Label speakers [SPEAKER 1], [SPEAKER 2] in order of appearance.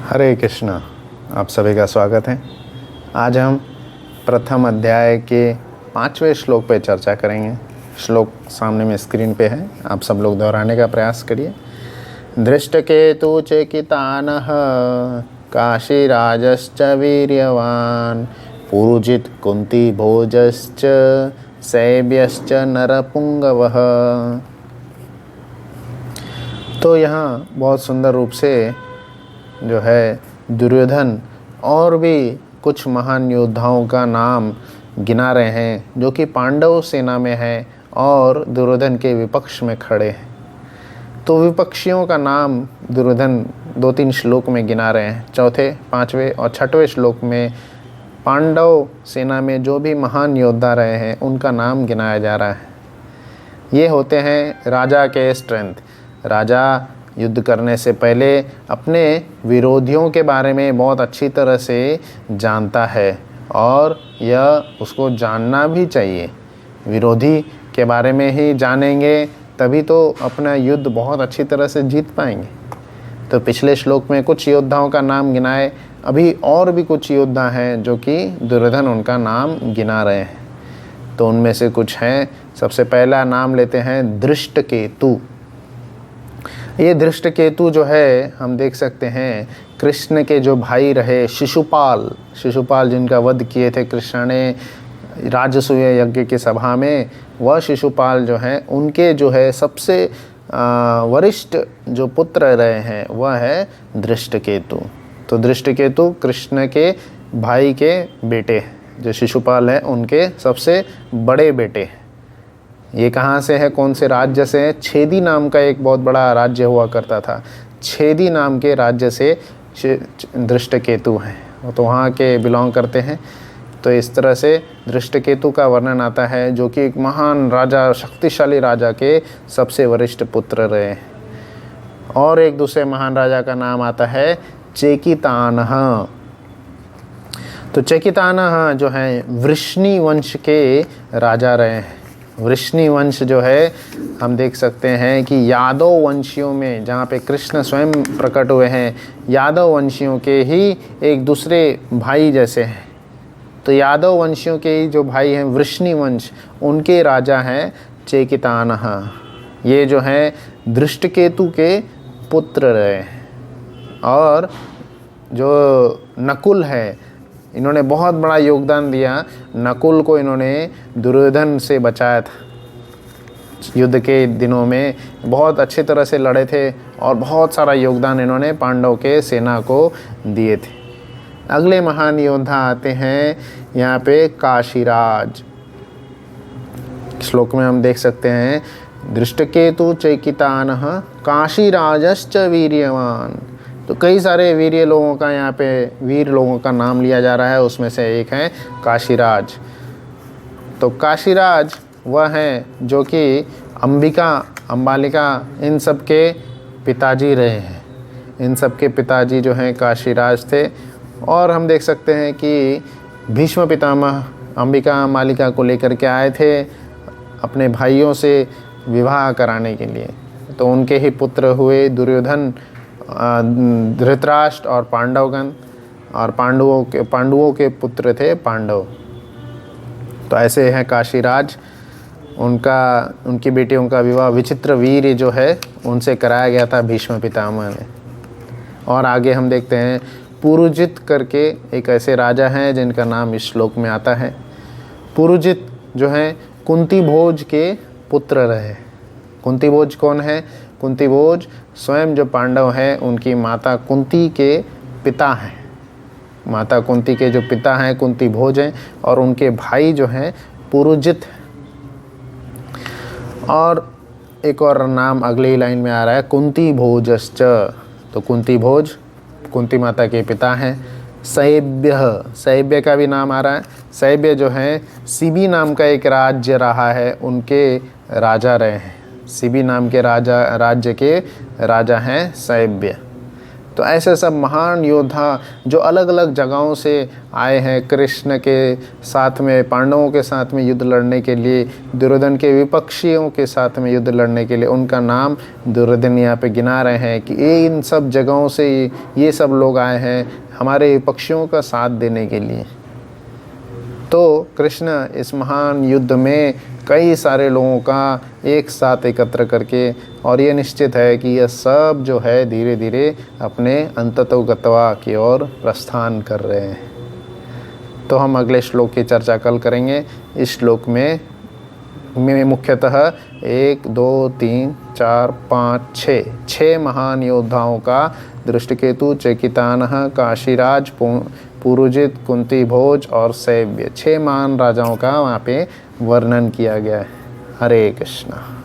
[SPEAKER 1] हरे कृष्णा। आप सभी का स्वागत है। आज हम प्रथम अध्याय के 5वें श्लोक पे चर्चा करेंगे। श्लोक सामने में स्क्रीन पे है, आप सब लोग दोहराने का प्रयास करिए। दृष्टकेतु चेकितानः काशीराजश्च वीर्यवान् पुरुजित कुंती भोजश्च सैब्यश्च नरपुंगवः। तो यहाँ बहुत सुंदर रूप से जो है दुर्योधन और भी कुछ महान योद्धाओं का नाम गिना रहे हैं जो कि पांडव सेना में है और दुर्योधन के विपक्ष में खड़े हैं। तो विपक्षियों का नाम दुर्योधन 2-3 श्लोक में गिना रहे हैं। चौथे, 5वें और 6वें श्लोक में पांडव सेना में जो भी महान योद्धा रहे हैं उनका नाम गिनाया जा रहा है। ये होते हैं राजा के स्ट्रेंथ। राजा युद्ध करने से पहले अपने विरोधियों के बारे में बहुत अच्छी तरह से जानता है और यह उसको जानना भी चाहिए। विरोधी के बारे में ही जानेंगे तभी तो अपना युद्ध बहुत अच्छी तरह से जीत पाएंगे। तो पिछले श्लोक में कुछ योद्धाओं का नाम गिनाए, अभी और भी कुछ योद्धा हैं जो कि दुर्योधन उनका नाम गिना रहे हैं। तो उनमें से कुछ हैं। सबसे पहला नाम लेते हैं दृष्टकेतु। ये दृष्टकेतु जो है हम देख सकते हैं कृष्ण के जो भाई रहे शिशुपाल जिनका वध किए थे कृष्ण ने राजसूय यज्ञ की सभा में, वह शिशुपाल जो हैं उनके जो है सबसे वरिष्ठ जो पुत्र रहे हैं वह है दृष्टकेतु। तो दृष्टकेतु कृष्ण के भाई के बेटे जो शिशुपाल हैं उनके सबसे बड़े बेटे। ये कहाँ से है, कौन से राज्य से है? छेदी नाम का एक बहुत बड़ा राज्य हुआ करता था। छेदी नाम के राज्य से दृष्टकेतु हैं, तो वहाँ के बिलोंग करते हैं। तो इस तरह से दृष्टकेतु का वर्णन आता है जो कि एक महान राजा, शक्तिशाली राजा के सबसे वरिष्ठ पुत्र रहे। और एक दूसरे महान राजा का नाम आता है चेकितानः। तो चेकितानः जो है वृष्णि वंश के राजा रहे हैं। वृष्णि वंश जो है हम देख सकते हैं कि यादव वंशियों में, जहाँ पे कृष्ण स्वयं प्रकट हुए हैं, यादव वंशियों के ही एक दूसरे भाई जैसे हैं। तो यादव वंशियों के ही जो भाई हैं वृष्णि वंश, उनके राजा हैं चेकितानः। ये जो हैं दृष्टकेतु के पुत्र रहे। और जो नकुल है, इन्होंने बहुत बड़ा योगदान दिया। नकुल को इन्होंने दुर्योधन से बचाया था। युद्ध के दिनों में बहुत अच्छी तरह से लड़े थे और बहुत सारा योगदान इन्होंने पांडव के सेना को दिए थे। अगले महान योद्धा आते हैं यहाँ पे काशीराज। श्लोक में हम देख सकते हैं दृष्टकेतु चेकितानः काशीराजश्च वीर्यवान्। तो कई सारे वीर लोगों का यहाँ पे वीर लोगों का नाम लिया जा रहा है, उसमें से एक है काशीराज। तो काशीराज वह हैं जो कि अंबालिका इन सब के पिताजी रहे हैं। इन सब के पिताजी जो हैं काशीराज थे। और हम देख सकते हैं कि भीष्म पितामह अंबिका मालिका को लेकर के आए थे अपने भाइयों से विवाह कराने के लिए। तो उनके ही पुत्र हुए दुर्योधन, धृतराष्ट्र और पांडवगण, और पांडवों के पुत्र थे पांडव। तो ऐसे हैं काशीराज। उनकी बेटियों का विवाह विचित्रवीर्य जो है उनसे कराया गया था भीष्म पितामह ने। और आगे हम देखते हैं पुरुजित करके एक ऐसे राजा हैं जिनका नाम इस श्लोक में आता है। पुरुजित जो हैं कुंती भोज के पुत्र रहे। कुंती भोज कौन है? कुंती भोज स्वयं जो पांडव हैं उनकी माता कुंती के पिता हैं। माता कुंती के जो पिता हैं कुंती भोज हैं और उनके भाई जो हैं पुरुजित हैं। और एक और नाम अगली लाइन में आ रहा है कुंती भोजश्च। तो कुंती भोज कुंती माता के पिता हैं। सैब्य का भी नाम आ रहा है। सैब्य जो हैं सिबी नाम का एक राज्य रहा है, उनके राजा रहे हैं। सिबी नाम के राज्य के राजा हैं सैब्य। तो ऐसे सब महान योद्धा जो अलग अलग जगहों से आए हैं कृष्ण के साथ में, पांडवों के साथ में युद्ध लड़ने के लिए, दुर्योधन के विपक्षियों के साथ में युद्ध लड़ने के लिए, उनका नाम दुर्योधन यहाँ पे गिना रहे हैं कि ये इन सब जगहों से ये सब लोग आए हैं हमारे विपक्षियों का साथ देने के लिए। तो कृष्ण इस महान युद्ध में कई सारे लोगों का एक साथ एकत्र करके, और ये निश्चित है कि यह सब जो है धीरे धीरे अपने अंततो गत्वा की ओर प्रस्थान कर रहे हैं। तो हम अगले श्लोक की चर्चा कल करेंगे। इस श्लोक में मुख्यतः 1 2 3 4 5 6 महान योद्धाओं का, दृष्टिकेतु, चेकितानः, काशीराज, पुरुजित, कुंती भोज और सैव्य, 6 महान राजाओं का वहाँ पे वर्णन किया गया है। हरे कृष्णा।